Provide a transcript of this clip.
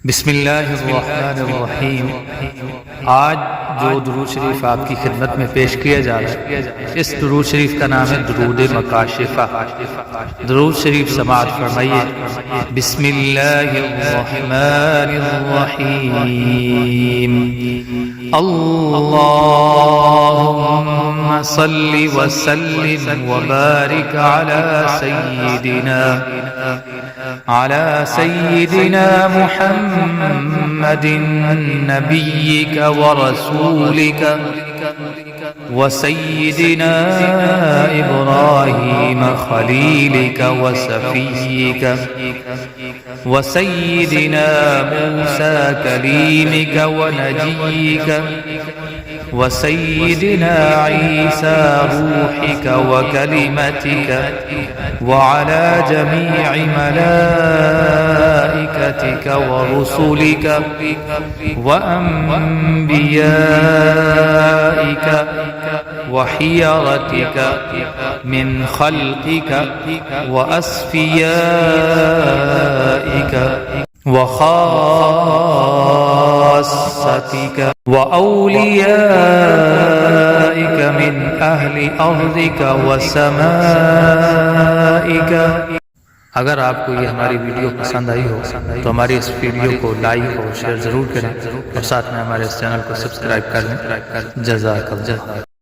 बिस्मिल्लाहिर्रहमानिर्रहीम। आज जो दुरूद शरीफ आपकी खिदमत में पेश किया जा रहा है, इस दुरूद शरीफ का नाम है दुरूद मकाशिफा। दुरूद शरीफ समाअत फरमाइए। बिस्मिल्लाहिर्रहमानिर्रहीम। अल्लाहुम्मा सल्लि व सल्लिम व बारिक अला सय्यिदिना मुहम्मदिन नबिय्यिक व रसूलिक व सय्यिदिना इब्राहीम खलीलिक व सफिय्यिक व सय्यिदिना मूसा कलीमिक व नजिय्यिक व सय्यिदिना ईसा रूहिक व कलिमतिक व अला जमीइ मलाइकतिक व रुसुलिक व अंबियाइक व हियरतिक मिन खल्किक व अस्फियाइक व खास्सतिक व औलियाइक मिन अहली अर्दिक व समाइक। अगर आपको ये हमारी वीडियो पसंद आई हो तो हमारी इस वीडियो को लाइक और शेयर ज़रूर करें और साथ में हमारे इस चैनल को सब्सक्राइब कर लें। जज़ाकल्लाह।